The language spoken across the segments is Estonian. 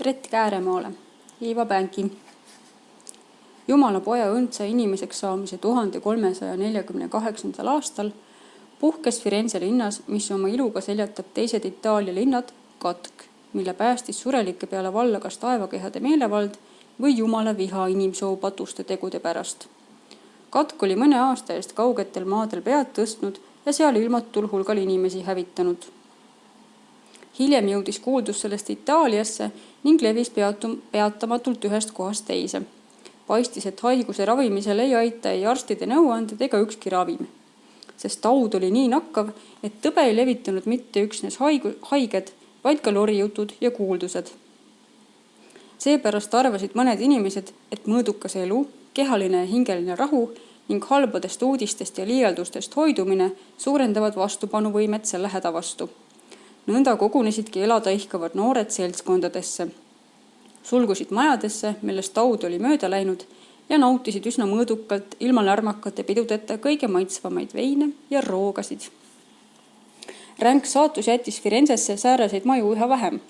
Retk Ääremaale, Iiva Pänki. Jumala poja õndsa inimeseks saamise 1348. aastal puhkes Firenze linnas, mis oma iluga seljatab teised Itaalia linnad, katk, mille päästis surelike peale valla kas taevakehade meelevald või Jumala viha inimsoo patuste tegude pärast. Katk oli mõne aasta eest kaugetel maadel pead tõstnud ja seal ilmatul hulgal inimesi hävitanud. Hiljem jõudis kuuldus sellest Itaaliasse ning levis peatamatult ühest kohast teise. Paistis, et haiguse ravimisel ei aita ei arstide nõuanded ega ükski ravim, sest taud oli nii nakkav, et tõbe ei levitanud mitte üksnes haiged, vaid ka lorijutud ja kuuldused. Seepärast arvasid mõned inimesed, et mõõdukas elu, kehaline ja hingeline rahu ning halbadest uudistest ja liialdustest hoidumine suurendavad vastupanuvõimet selle häda vastu. Nõnda kogunesidki elada ihkavad noored seltskondadesse, sulgusid majadesse, millest taud oli mööda läinud ja nautisid üsna mõõdukalt ilma lärmakate pidudeta kõige maitsvamaid veine ja roogasid. Ränk saatus jättis Firenzesse sääraseid maju üha vähem.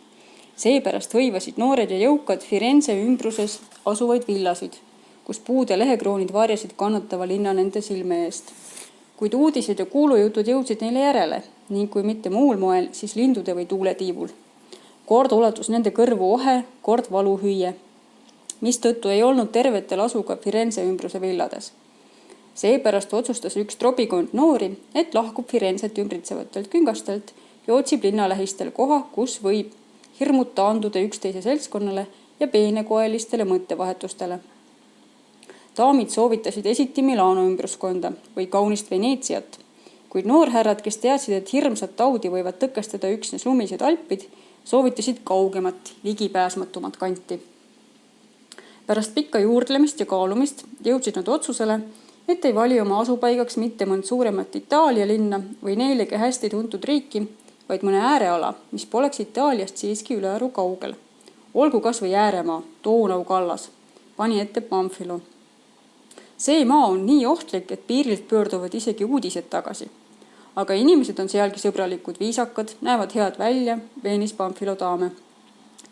Seepärast hõivasid noored ja jõukad Firenze ümbruses asuvaid villasid, kus puude lehekroonid varjasid kannatava linna nende silme eest. Kuid uudised ja kuulujutud jõudsid neile järele ning kui mitte muul moel, siis lindude või tuuletiivul. Kord ulatus nende kõrvu ohe, kord valuhüüe, mistõttu ei olnud tervetel asuga Firenze ümbruse villades. Seepärast otsustas üks trobikond noori, et lahkub Firenzet ümbritsevatelt küngastelt ja otsib linnalähistel koha, kus võib hirmud taanduda üksteise seltskonnale ja peenekoelistele mõttevahetustele. Daamid soovitasid esiti Milano ümbruskonda või kaunist Veneetsiat, kuid noorhärrad, kes teadsid, et hirmsat taudi võivad tõkestada üksnes lumised alpid, soovitasid kaugemat, ligipääsmatumat kanti. Pärast pikka juurdlemist ja kaalumist jõudsid nad otsusele, et ei vali oma asupaigaks mitte mõnd suuremat Itaalia linna või neilegi hästi tuntud riiki, vaid mõne ääreala, mis poleks Itaaliast siiski ülearu kaugel. Olgu kas või ääremaa, Donau kallas, pani ette Pamfilo. See maa on nii ohtlik, et piirilt pöörduvad isegi uudised tagasi. Aga inimesed on sealgi sõbralikud, viisakad, näevad head välja, veenis Pamfilo daame.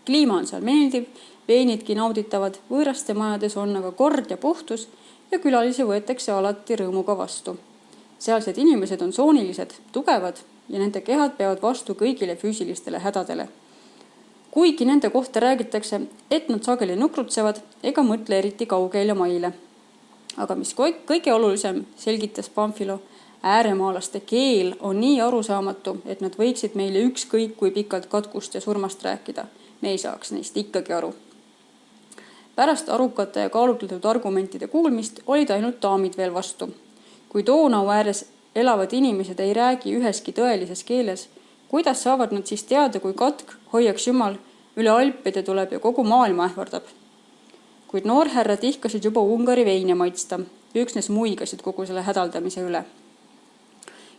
Kliima on seal meeldiv, veenidki nauditavad, võõraste majades on aga kord ja puhtus ja külalisi võetakse alati rõõmuga vastu. Sealsed inimesed on soonilised, tugevad ja nende kehad peavad vastu kõigile füüsilistele hädadele. Kuigi nende kohta räägitakse, et nad sageli nukrutsevad ega mõtle eriti kaugele maile. Aga mis kõige olulisem, selgitas Pamfilo, ääremaalaste keel on nii arusaamatu, et nad võiksid meile ükskõik kui pikalt katkust ja surmast rääkida. Me ei saaks neist ikkagi aru. Pärast arukate ja kaalutletud argumentide kuulmist olid ainult daamid veel vastu. Kui Donau ääres elavad inimesed ei räägi üheski tõelises keeles, kuidas saavad nad siis teada, kui katk, hoiaks Jumal, üle alpide tuleb ja kogu maailma ähvardab? Kuid noorhärrad ihkasid juba Ungari veine maitsta, üksnes muigasid kogu selle hädaldamise üle.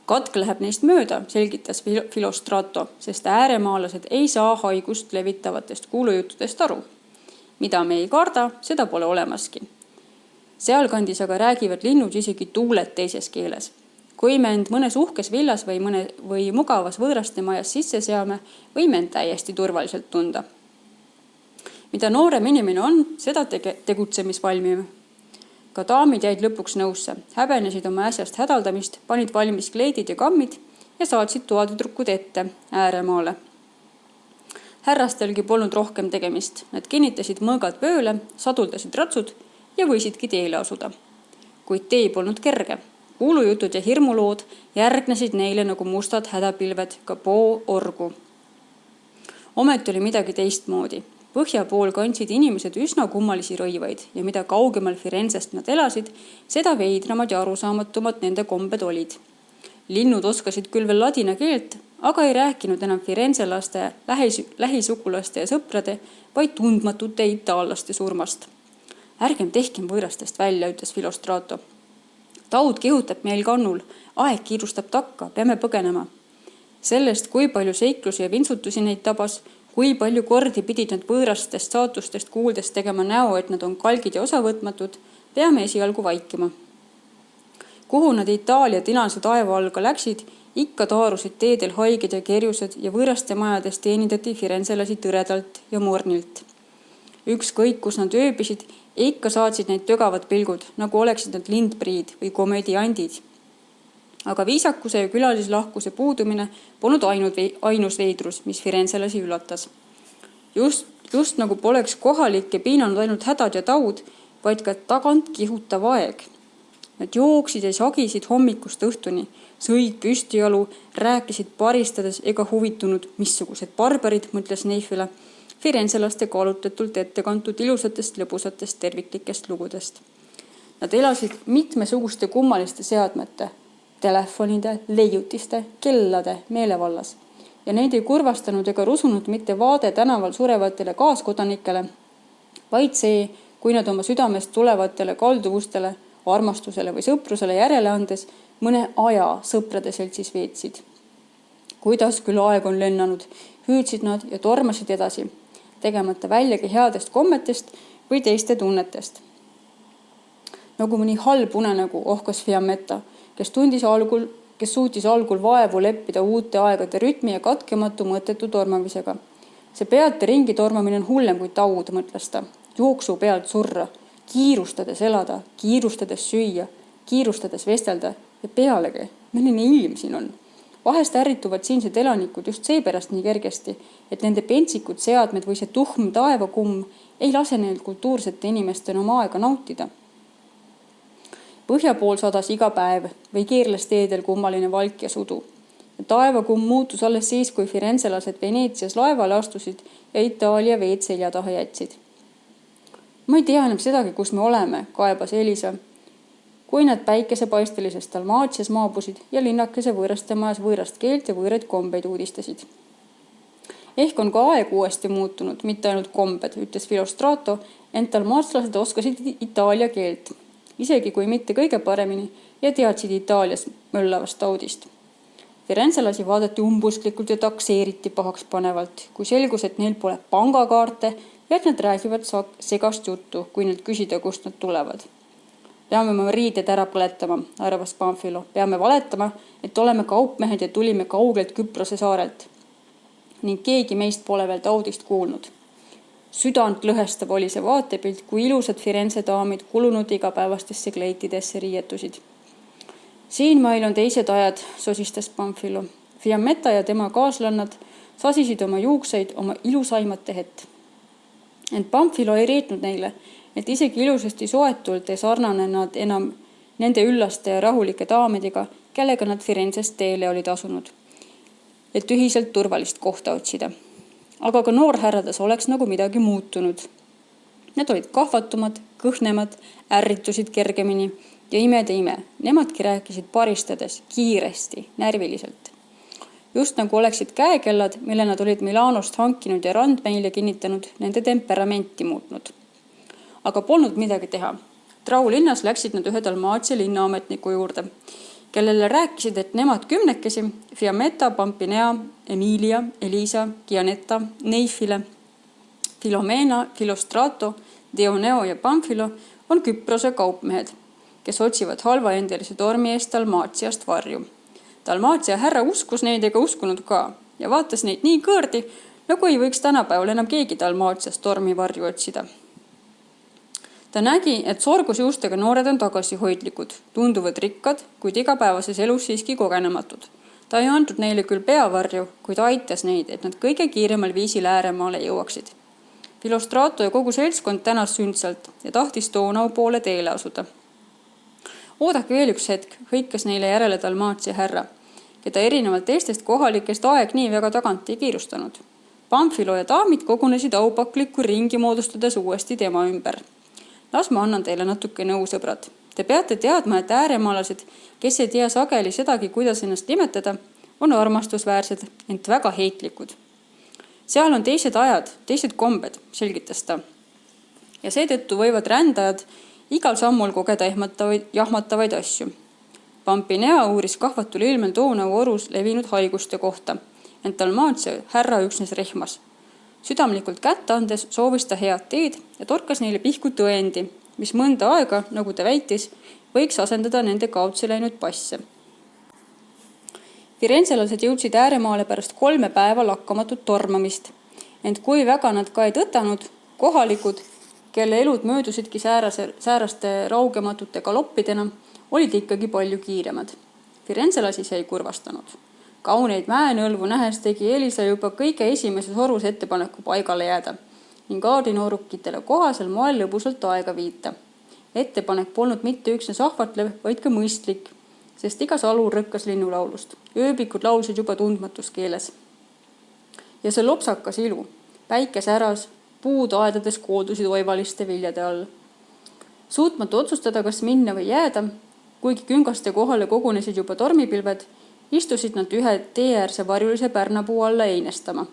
Katk läheb neist mööda, selgitas Filostrato, sest ääremaalased ei saa haigust levitavatest kuulujuttudest aru. Mida me ei karda, seda pole olemaski. Sealkandis aga räägivad linnud isegi tuuled teises keeles. Kui me end mõnes uhkes villas või mugavas võõraste majas sisse seame, võime end täiesti turvaliselt tunda. Mida noorem inimene on, seda tegutsemisvalmime. Ka daamid jäid lõpuks nõusse, häbenesid oma äsjast hädaldamist, panid valmis kleidid ja kammid ja saatsid toatüdrukud ette ääremaale. Härrastelgi polnud rohkem tegemist, nad kinnitasid mõõgad vööle, saduldasid ratsud ja võisidki teele asuda. Kuid tee polnud kerge. Kuulujutud ja hirmulood järgnesid neile nagu mustad hädapilved ka orgu. Ometi oli midagi teistmoodi. Põhja pool kandsid inimesed üsna kummalisi rõivaid ja mida kaugemal Firenzest nad elasid, seda veidramad ja arusaamatumad nende kombed olid. Linnud oskasid küll veel ladina keelt, aga ei rääkinud enam firenzelaste, lähisugulaste ja sõprade, vaid tundmatute itaallaste surmast. Ärgem tehkem võõrastest välja, ütles Filostrato. Taud kihutab meil kannul, aeg kiirustab takka, peame põgenema. Sellest, kui palju seiklusi ja vintsutusi neid tabas, kui palju kordi pidid nad võõrastest saatustest kuuldes tegema näo, et nad on kalgid ja osavõtmatud, peame esialgu vaikima. Kuhu nad Itaalia tinase taeva all ka läksid, Ikka taarusid teedel haiged ja kerjused ja võõraste majades teenindati firenzelasi tõredalt ja mornilt. Ükskõik, kus nad ööbisid, ikka saatsid neid tögavad pilgud, nagu oleksid nad lindpriid või komödiandid. Aga viisakuse ja külalislahkuse puudumine polnud ainus veidrus, mis firenzelasi üllatas. Just nagu poleks kohalikke piinanud ainult hädad ja taud, vaid ka tagant kihutav aeg. Nad jooksid ja sagisid hommikust õhtuni, sõid püstijalu, rääkisid paristades ega huvitunud, missugused barbarid, mõtles Neifile, firenzelaste kaalutletult ette kantud ilusatest lõbusatest terviklikest lugudest. Nad elasid mitmesuguste kummaliste seadmete, telefonide, leiutiste, kellade meelevallas ja neid ei kurvastanud ega rusunud mitte vaade tänaval surevatele kaaskodanikele, vaid see, kui nad oma südamest tulevatele kalduvustele, armastusele või sõprusele järele andes mõne aja sõprade seltsis veetsid. Kuidas küll aeg on lennanud, hüüdsid nad ja tormasid edasi, tegemata väljagi headest kommetest või teiste tunnetest. Nagu mõni halb unenägu ohkas Fiammetta, kes suutis algul vaevu leppida uute aegade rütmi ja katkematu mõttetu tormamisega. See pealt ringi tormamine on hullem kui taud, mõtles ta. Jooksu pealt surra, kiirustades elada, kiirustades süüa, kiirustades vestelda ja pealegi, milline ilm siin on. Vahest ärrituvad siinsed elanikud just seepärast nii kergesti, et nende pentsikud seadmed või see tuhm taevakumm ei lase neil kultuursete inimestena oma aega nautida. Põhja pool sadas iga päev või keerles teedel kummaline valk ja sudu. Taevakumm muutus alles siis, kui firenzelased Veneetsias laevale astusid ja Itaalia veed selja taha jätsid. Ma ei tea enam sedagi, kus me oleme, kaebas Elisa, kui nad päikesepaistelises Dalmatias maabusid ja linnakese võõraste majas võõrast keelt ja võõraid kombeid uudistasid. Ehk on ka aeg uuesti muutunud, mitte ainult kombed, ütles Filostrato, ent dalmatslased oskasid Itaalia keelt, isegi kui mitte kõige paremini ja teadsid Itaalias möllavast taudist. Firenzelasi vaadati umbusklikult ja takseeriti pahaks panevalt, kui selgus, et neil pole pangakaarte ja et nad räägivad segast juttu, kui neilt küsida, kust nad tulevad. Peame oma riided ära põletama, arvas Pamphilo. Peame valetama, et oleme kaupmehed ja tulime kaugelt Küprose saarelt. Ning keegi meist pole veel taudist kuulnud. Südant lõhestav oli see vaatepilt, kui ilusad Firenze daamid kulunud igapäevastesse kleitidesse riietusid. Siin meil on teised ajad, sosistas Pamphilo. Fiammetta ja tema kaaslannad sasisid oma juukseid oma ilusaimat tehet. Ent Pamphilo ei reetnud neile, et isegi ilusasti soetult ei sarnane nad enam nende üllaste ja rahulike daamidega, kellega nad Firenzest teele olid asunud, et ühiselt turvalist kohta otsida. Aga ka noorhärrades oleks nagu midagi muutunud. Need olid kahvatumad, kõhnemad, ärritusid kergemini ja imede ime. Nemadki rääkisid paristades, kiiresti, närviliselt. Just nagu oleksid käekellad, mille nad olid Milanost hankinud ja randmeile kinnitanud, nende temperamenti muutnud. Aga polnud midagi teha. Trau linnas läksid nad ühe Dalmatia linnaametniku juurde, kellele rääkisid, et nemad 10 Fiammetta, Pampinea, Emilia, Elisa, Gianetta, Neifile, Filomena, Filostrato, Dioneo ja Pamphilo on Küprose kaupmehed, kes otsivad halvaendelise tormi eest Dalmatiast varju. Dalmatia härra uskus neid ega uskunud ka ja vaatas neid nii kõõrdi, nagu ei võiks tänapäeval enam keegi Dalmatiast tormi varju otsida. Ta nägi, et sorgusjuustega noored on tagasihoidlikud, tunduvad rikkad, kuid igapäevases elus siiski kogenematud. Ta ei andnud neile küll peavarju, kuid aitas neid, et nad kõige kiiremal viisil ääremaale jõuaksid. Filostrato ja kogu seltskond tänas sündsalt ja tahtis Donau poole teele asuda. Oodake veel üks hetk, hõikas neile järele Dalmatia härra, keda erinevalt teistest kohalikest aeg nii väga tagant ei kiirustanud. Pamphilo ja daamid kogunesid aupaklikku ringi moodustades uuesti tema ümber. Las ma annan teile natuke nõu, sõbrad. Te peate teadma, et ääremaalased, kes ei tea sageli sedagi, kuidas ennast nimetada, on armastusväärsed, ent väga heitlikud. Seal on teised ajad, teised kombed, selgitas ta. Ja seetõttu võivad rändajad igal sammul kogeda jahmatavaid asju. Pampinea uuris kahvatul ilmel Donau orus levinud haiguste kohta, ent Dalmatia härra üksnes rehmas. Südamlikult kätte andes soovis ta head teed ja torkas neile pihku tõendi, mis mõnda aega, nagu ta väitis, võiks asendada nende kaotsi läinud passe. Firenzelased jõudsid ääremaale pärast 3 päeva lakkamatut tormamist. Ent kui väga nad ka ei tõtanud, kohalikud, kelle elud möödusidki sääraste raugematute galoppidena, olid ikkagi palju kiiremad. Firenzelasi see ei kurvastanud. Kauneid mäenõlvu nähes tegi Elisa juba kõige esimeses orus ettepaneku paigale jääda ning aadinoorukitele kohasel moel lõbusalt aega viita. Ettepanek polnud mitte üksnes ahvatlev, vaid ka mõistlik, sest igas alur rõkkas linnulaulust. Ööbikud laulsid juba tundmatus keeles. Ja see lopsakas ilu. Päike säras, puud aedades kooldusid oivaliste viljade all. Suutmatu otsustada, kas minna või jääda, kuigi küngaste kohale kogunesid juba tormipilved, istusid nad ühe teeäärse varjulise pärnapuu alla einestama.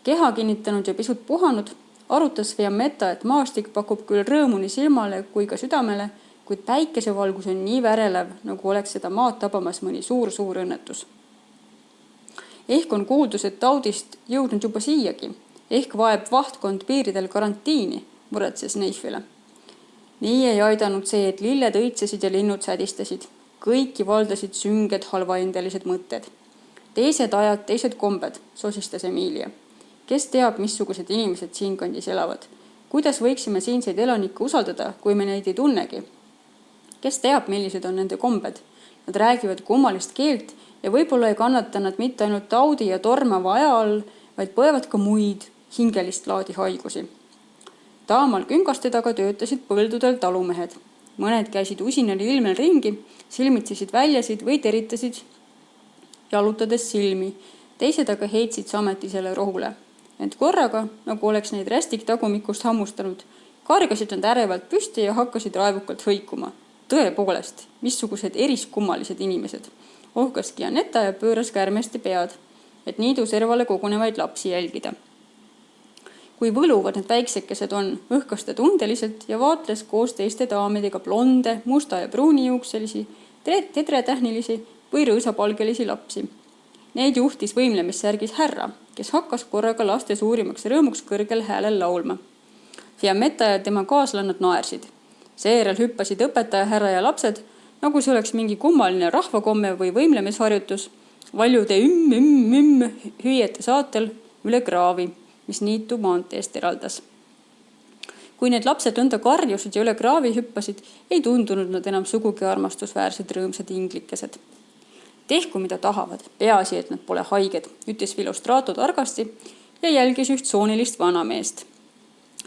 Keha kinnitanud ja pisut puhanud, arutas Fiammetta, et maastik pakub küll rõõmu nii silmale kui ka südamele, kuid päikesevalgus on nii värelev, nagu oleks seda maad tabamas mõni suur õnnetus. Ehk on kuuldus, et taudist jõudnud juba siiagi, ehk vaeb vahtkond piiridel karantiini, muretses Neifile. Nii ei aidanud see, et lilled õitsesid ja linnud sädistasid. Kõiki valdasid sünged halvaendelised mõtted. Teised ajad, teised kombed, sosistas Emilia. Kes teab, missugused inimesed siinkandis elavad? Kuidas võiksime siinseid elanikke usaldada, kui me neid ei tunnegi? Kes teab, millised on nende kombed? Nad räägivad kummalist keelt ja võib-olla ei kannata nad mitte ainult taudi ja tormava aja all, vaid põevad ka muid hingelist laadi haigusi. Taamal küngaste taga töötasid põldudel talumehed. Mõned käisid usinal ilmel ringi, silmitsisid väljasid või teritasid jalutades silmi. Teised aga heitsid sametisele rohule. Ent korraga, nagu oleks neid rästik tagumikust hammustanud, kargasid nad ärevalt püsti ja hakkasid raevukalt hõikuma. Tõepoolest, missugused eriskummalised inimesed. Ohkas Gianetta ja pööras kärmesti pead, et niidu servale kogunevaid lapsi jälgida. Kui võluvad need väiksekesed on, õhkas ta tundeliselt ja vaatles koos teiste daamidega blonde, musta ja pruuni juukselisi, tedretähnilisi või rõõsapalgelisi lapsi. Neid juhtis võimlemissärgis härra, kes hakkas korraga laste suurimaks rõõmuks kõrgel häälel laulma. Fiammetta ja tema kaaslannad naersid. Seejärel hüppasid õpetaja härra ja lapsed, nagu see oleks mingi kummaline rahvakomme või võimlemisharjutus, valjude hüüete saatel üle kraavi, mis niitu maanteest eraldas. Kui need lapsed nõnda karjusid ja üle kraavi hüppasid, ei tundunud nad enam sugugi armastusväärsed rõõmsad inglikesed. Tehku mida tahavad, peaasi, et nad pole haiged, ütles Filostrato targasti ja jälgis üht soonilist vanameest,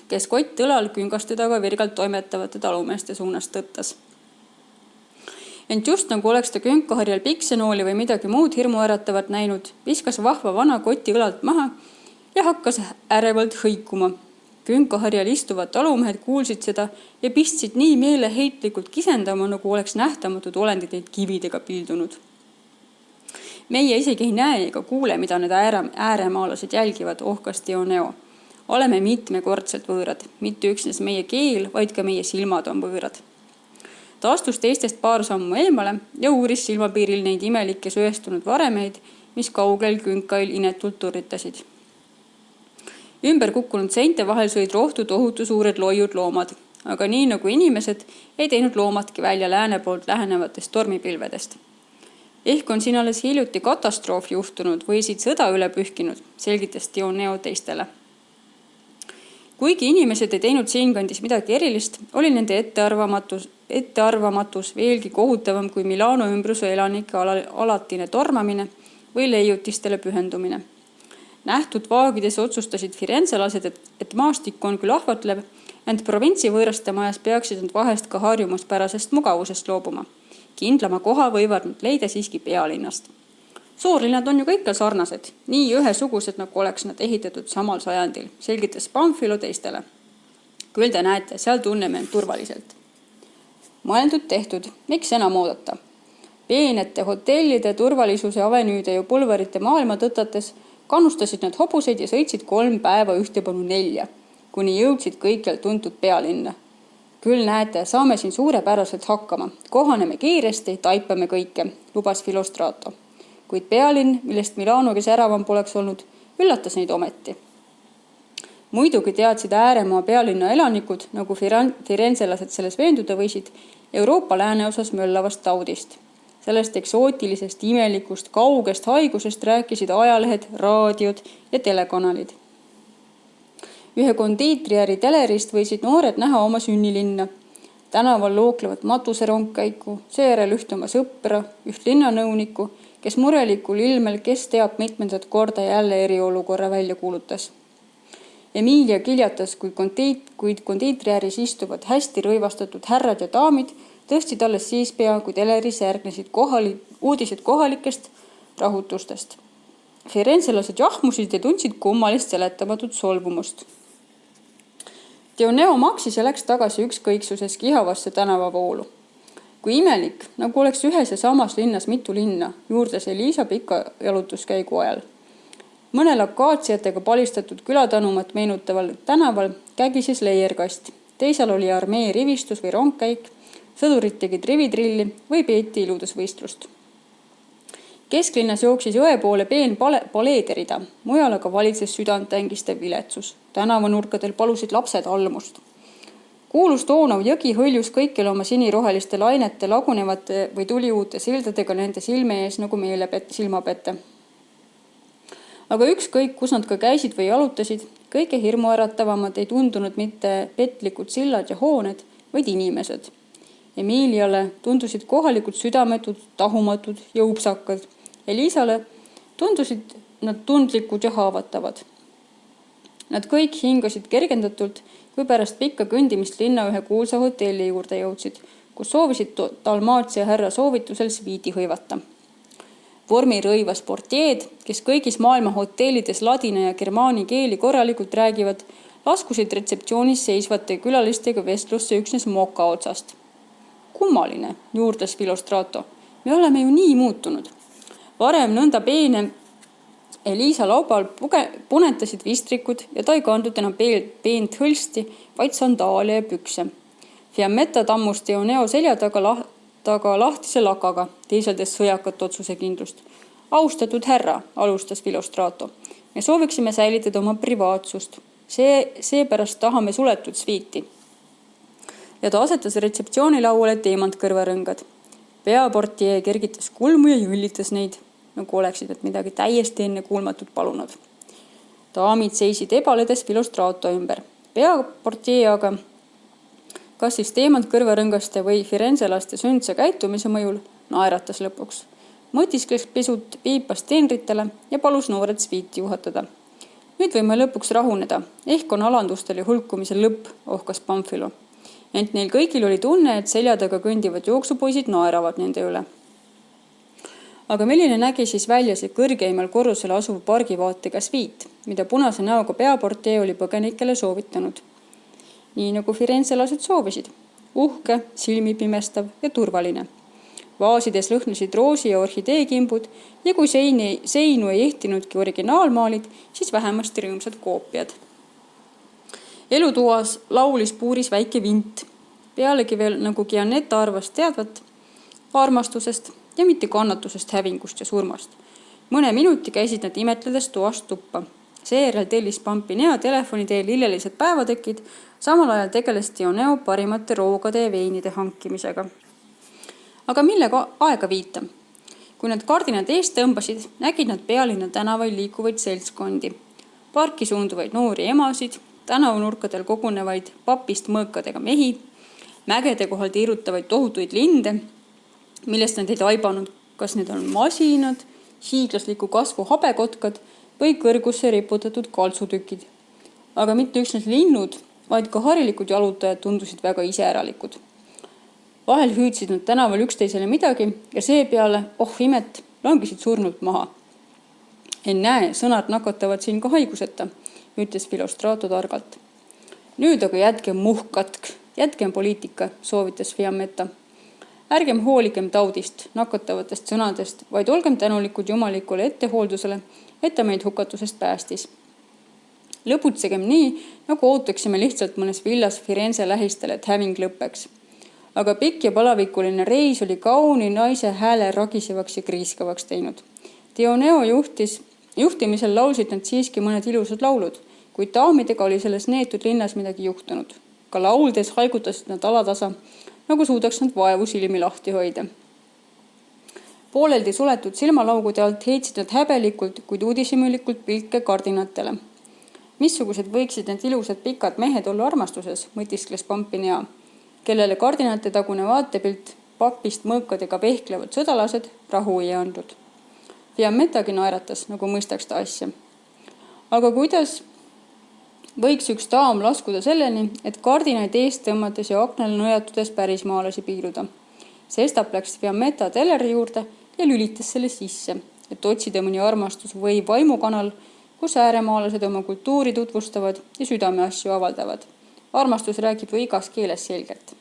kes kott õlal küngaste taga virgalt toimetavate talumeeste suunas tõttas. Ent just nagu oleks ta künkaharjal piksenooli või midagi muud hirmuäratavat näinud, viskas vahva vana koti õlalt maha ja hakkas ärevalt hõikuma. Künkaharjal istuvad talumehed kuulsid seda ja pistsid nii meeleheitlikult kisendama, nagu oleks nähtamatud olendid neid kividega pildunud. Meie isegi ei näe ega kuule, mida need ääremaalased jälgivad, ohkas Dioneo. Oleme mitmekordselt võõrad, mitte üksnes meie keel, vaid ka meie silmad on võõrad. Ta astus teistest paar sammu eemale ja uuris silmapiiril neid imelikke söestunud varemeid, mis kaugel künkail inetult turritasid. Ümber kukkunud seinte vahel sõid rohtu tohutu suured loiud loomad, aga nii nagu inimesed ei teinud loomadki välja lääne poolt lähenevatest tormipilvedest. Ehk on siin alles hiljuti katastroof juhtunud või siit sõda üle pühkinud, selgitas Dioneo teistele. Kuigi inimesed ei teinud siinkandis midagi erilist, oli nende ettearvamatus veelgi kohutavam kui Milano ümbruse elanike alatine tormamine või leiutistele pühendumine. Nähtud vaagides otsustasid firenzelased, et maastik on küll ahvatlev, ent provintsi võõraste majas peaksid nad vahest ka harjumuspärasest mugavusest loobuma. Kindlama koha võivad nad leida siiski pealinnast. Suurlinnad on ju kõikjal sarnased, nii ühesugused, nagu oleks nad ehitatud samal sajandil, selgitas Pamfilo teistele. Küll te näete, seal tunneme end turvaliselt. Mõeldud tehtud, miks enam oodata? Peenete hotellide, turvalisuse avenüüde ja pulverite maailma tõtates kannustasid nad hobuseid ja sõitsid 3 päeva ühtepanu 4, kuni jõudsid kõikjal tuntud pealinna. Küll näete, saame siin suurepäraselt hakkama. Kohaneme kiiresti, taipame kõike, lubas Filostrato. Kuid pealinn, millest Milanogi säravam poleks olnud, üllatas neid ometi. Muidugi teadsid ääremaa pealinna elanikud, nagu firenzelased selles veenduda võisid, Euroopa lääneosas möllavast taudist. Sellest eksootilisest, imelikust, kaugest haigusest rääkisid ajalehed, raadiod ja telekanalid. Ühe kondiitriäri telerist võisid noored näha oma sünnilinna. Tänaval looklevat matuserongkäiku, seejärel üht oma sõpra, üht linnanõunikku, kes murelikul ilmel, kes teab mitmendat korda jälle eriolukorra välja kuulutas. Emilia kiljatas, kuid kondiitriäris istuvad hästi rõivastatud härrad ja daamid tõstsid alles siis pea, kui teleris järgnesid uudised kohalikest rahutustest. Firenzelased jahmusid ja tundsid kummalist seletamatut solvumust. Dioneo maksis ja läks tagasi ükskõiksuses kihavasse tänavavoolu. Kui imelik, nagu oleks ühes ja samas linnas mitu linna, juurdes Elisa pika jalutuskäigu ajal. Mõnel akaatsiatega palistatud külatanumat meenutaval tänaval kägises leierkast. Teisal oli armee rivistus või rongkäik, sõdurid tegid rivitrilli või peeti iludusvõistlust. Kesklinnas jooksis jõe poole peen paleederida, mujal aga valitses südanttängistev viletsus. Tänavanurkadel palusid lapsed almust. Kuulus toonav jõgi hõljus kõikjal oma siniroheliste lainete lagunevate või tuliuute sildadega nende silme ees nagu silmapette. Aga ükskõik, kus nad ka käisid või jalutasid, kõige hirmuäratavamad ei tundunud mitte petlikud sillad ja hooned, vaid inimesed. Emiliale tundusid kohalikud südametud, tahumatud ja upsakad. Elisale tundusid nad tundlikud ja haavatavad. Nad kõik hingasid kergendatult, kui pärast pikka kõndimist linna ühe kuulsa hotelli juurde jõudsid, kus soovisid Dalmatia härra soovitusel sviiti hõivata. Vormi rõivas portjeed, kes kõigis maailma hotellides ladina ja germaani keeli korralikult räägivad, laskusid retseptsioonis seisvate külalistega vestlusse üksnes moka otsast. Kummaline, juurdles Filostrato. Me oleme ju nii muutunud. Varem nõnda peene Elisa laubal punetasid vistrikud ja ta ei kandnud enam peent hõlsti, vaid sandaale ja pükse. Fiammetta tammus Dioneo selja taga lahtise lakaga, teiseldes sõjakat otsusekindlust. Austatud härra, alustas Filostrato. Me sooviksime säilitada oma privaatsust. Seepärast tahame suletud sviiti. Ja ta asetas retseptsioonilauale teemantkõrvarõngad. Peaportjee kergitas kulmu ja jüllitas neid, nagu oleksid nad midagi täiesti ennekuulmatut palunud. Daamid seisid ebaledes Filostrato ümber. Peaportjee aga, kas siis teemantkõrvarõngaste või firenzelaste sündse käitumise mõjul, naeratas lõpuks. Mõtiskles pisut, piipas teenritele ja palus noored sviiti juhatada. Nüüd võime lõpuks rahuneda, ehk on alandustel ja hulkumisel lõpp, ohkas Pamfilo. Ent neil kõigil oli tunne, et selja taga kõndivad jooksupoisid naeravad nende üle. Aga milline nägi siis välja see kõrgeimal korrusel asuv pargivaatega sviit, mida punase näoga peaportjee oli põgenikele soovitanud? Nii nagu firenzelased soovisid. Uhke, silmipimestav ja turvaline. Vaasides lõhnasid roosi ja orhideekimbud ja kui seinu ei ehtinudki originaalmaalid, siis vähemasti rõõmsad koopiad. Elutuas laulis puuris väike vint. Pealegi veel, nagu Gianetta arvas teadvat, armastusest ja mitte kannatusest, hävingust ja surmast. Mõne minuti käisid nad imetledes toast tuppa. Seejärel tellis Pampinea telefoni teel lillelised päevatekid, samal ajal tegeles Dioneo parimate roogade ja veinide hankimisega. Aga millega aega viita? Kui nad kardinad eest tõmbasid, nägid nad pealinna tänavail liikuvaid seltskondi. Parki suunduvaid noori emasid, tänavanurkadel kogunevaid papist mõõkadega mehi, mägede kohal tiirutavaid tohutuid linde, millest nad ei taibanud, kas need on masinad, hiiglasliku kasvu habekotkad või kõrgusse riputatud kaltsutükid. Aga mitte üksnes linnud, vaid ka harilikud jalutajad tundusid väga iseäralikud. Vahel hüüdsid nad tänaval üksteisele midagi ja seepeale, imet, langesid surnult maha. Ennäe, sõnad nakatavad siin ka haiguseta, ütles Filostrato targalt. Nüüd aga jätkem muhkkatk, jätkem poliitika, soovitas Fiammetta. Ärgem hooligem taudist, nakatavatest sõnadest, vaid olgem tänulikud jumalikule ettehooldusele, et ta meid hukatusest päästis. Lõputsegem nii, nagu ootaksime lihtsalt mõnes villas Firenze lähistel, et häving lõppeks. Aga pikk ja palavikuline reis oli kauni naise hääle ragisevaks ja kriiskavaks teinud. Dioneo juhtimisel laulsid nad siiski mõned ilusad laulud, kuid daamidega oli selles neetud linnas midagi juhtunud. Ka lauldes haigutasid nad alatasa, nagu suudaks nad vaevu silmi lahti hoida. Pooleldi suletud silmalaugude alt heitsid nad häbelikult, kuid uudishimelikult pilke kardinatele. Missugused võiksid need ilusad pikad mehed olla armastuses, mõtiskles Pampinea, kellele kardinate tagune vaatepilt, papist mõõkadega vehklevad sõdalased rahu ei andnud. Fiammettagi naeratas, nagu mõistaks ta asja. Aga kuidas võiks üks daam laskuda selleni, et kardinaid eest tõmmates ja aknale nõjatudes pärismaalasi piiluda? Sestap läks Fiammetta teleri juurde ja lülitas selle sisse, et otsida mõni armastus või vaimukanal, kus ääremaalased oma kultuuri tutvustavad ja südameasju avaldavad. Armastus räägib ju igas keeles selgelt.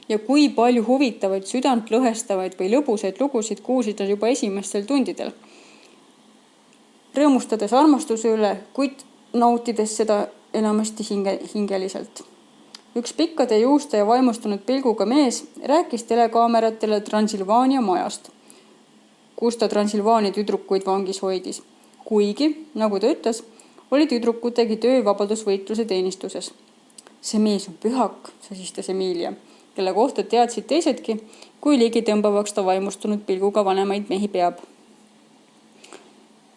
Ja kui palju huvitavaid, südant lõhestavaid või lõbusaid lugusid kuulsid nad juba esimestel tundidel. Rõõmustades armastuse üle, kuid nautides seda enamasti hingeliselt. Üks pikkade juuste ja vaimustunud pilguga mees rääkis telekaameratele Transilvaania majast, kus ta Transilvaania tüdrukuid vangis hoidis. Kuigi, nagu ta ütles, oli tüdrukutegi töö vabadusvõitluse teenistuses. See mees on pühak, sasistas Emilia, kelle kohta teadsid teisedki, kui ligi tõmbavaks ta vaimustunud pilguga vanemaid mehi peab.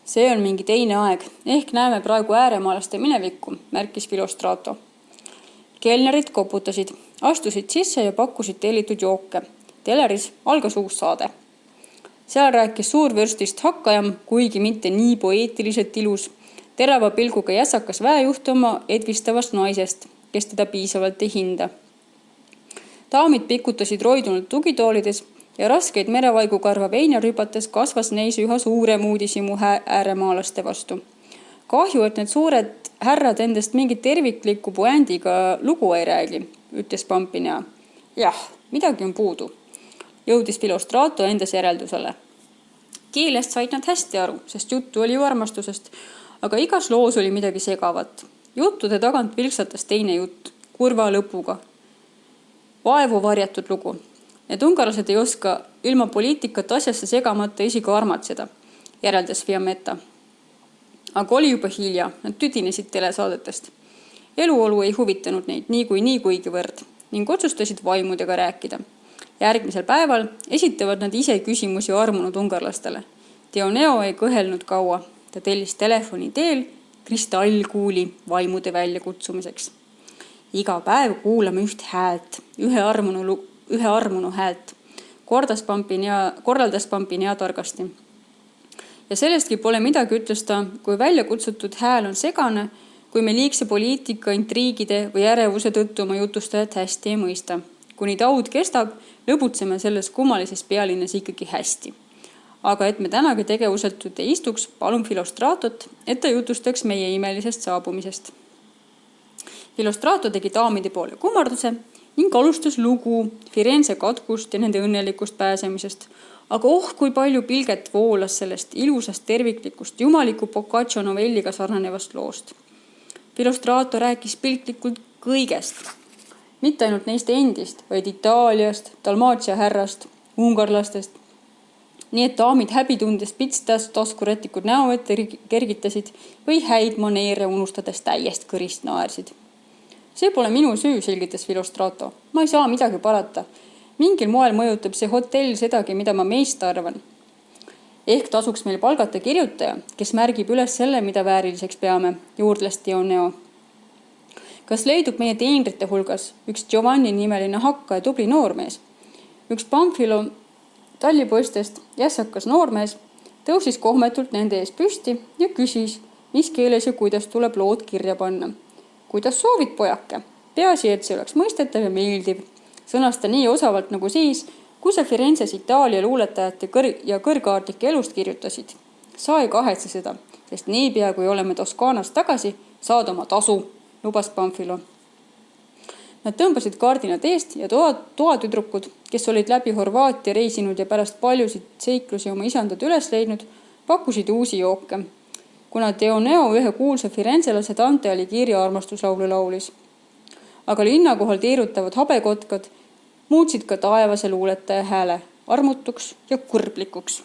See on mingi teine aeg, ehk näeme praegu ääremaalaste minevikku, märkis Filostrato. Kelnerid koputasid, astusid sisse ja pakkusid tellitud jooke. Teleris algas uus saade. Seal rääkis suurvürstist hakkajam, kuigi mitte nii poeetiliselt ilus, terava pilguga jässakas väejuht oma edvistavast naisest, kes teda piisavalt ei hinda. Daamid pikutasid roidunult tugitoolides ja raskeid merevaigukarva veina rübates kasvas neis üha suurem uudishimu ääremaalaste vastu. Kahju, et need suured härrad endast mingit tervikliku puändiga lugu ei räägi, ütles Pampinea. Jah, midagi on puudu, jõudis Filostrato endas järeldusele. Keelest said nad hästi aru, sest juttu oli ju armastusest, aga igas loos oli midagi segavat. Juttude tagant vilksatas teine jutt, kurva lõpuga. Vaevu varjatud lugu. Need ungarlased ei oska ilma poliitikat asjasse segamata isegi armatseda, järeldas Fiammetta. Aga oli juba hilja, nad tüdinesid telesaadetest. Eluolu ei huvitanud neid nii kuigivõrd ning otsustasid vaimudega rääkida. Järgmisel päeval esitavad nad ise küsimusi armunud ungarlastele. Dioneo ei kõhelnud kaua. Ta tellis telefoni teel kristallkuuli vaimude väljakutsumiseks. Iga päev kuulame üht häält, ühe armunu häält, korraldas Pampinea targasti. Ja sellestki pole midagi, ütles ta, kui väljakutsutud hääl on segane, kui me liigse poliitika, intriigide või ärevuse tõttu oma jutustajat hästi ei mõista. Kuni taud kestab, lõbutseme selles kummalises pealinnas ikkagi hästi. Aga et me tänagi tegevusetult ei istuks, palun Filostratot, et ta jutustaks meie imelisest saabumisest. Filostrato tegi daamide poole kummarduse ning alustas lugu Firenze katkust ja nende õnnelikust pääsemisest. Aga kui palju pilget voolas sellest ilusast terviklikust jumaliku Boccaccio novelliga sarnanevast loost. Filostrato rääkis piltlikult kõigest. Mitte ainult neist endist, vaid Itaaliast, Dalmatia härrast, ungarlastest. Nii et daamid häbitundes pitstas taskurätikud näo ette kergitasid või häid maneere unustades täiest kõrist naersid. See pole minu süü, selgitas Filostrato. Ma ei saa midagi parata. Mingil moel mõjutab see hotell sedagi, mida ma meist arvan. Ehk tasuks meil palgata kirjutaja, kes märgib üles selle, mida vääriliseks peame, juurdles Dioneo. Kas leidub meie teenrite hulgas üks Giovanni nimeline hakka ja tubli noormees? Üks Pamfilo tallipoistest jässakas noormees tõusis kohmetult nende ees püsti ja küsis, mis keeles ja kuidas tuleb lood kirja panna. Kuidas soovid, pojake? Peaasi, et see oleks mõistetav ja meeldiv. Sõnas ta nii osavalt nagu siis, kui sa Firenzes Itaalia luuletajate ja kõrgaartlike elust kirjutasid. Sa ei kahetse seda, sest niipea kui oleme Toskaanas tagasi, saad oma tasu, lubas Pamfilo. Nad tõmbasid kardinad eest ja toatüdrukud, kes olid läbi Horvaatia reisinud ja pärast paljusid seiklusi oma isandad üles leidnud, pakkusid uusi jooke. Kuna Dioneo ühe kuulsa firenzelase Dante Alighieri armastuslaulu laulis. Aga linna kohal teerutavad habekotkad muutsid ka taevase luuletaja hääle armutuks ja kurblikuks.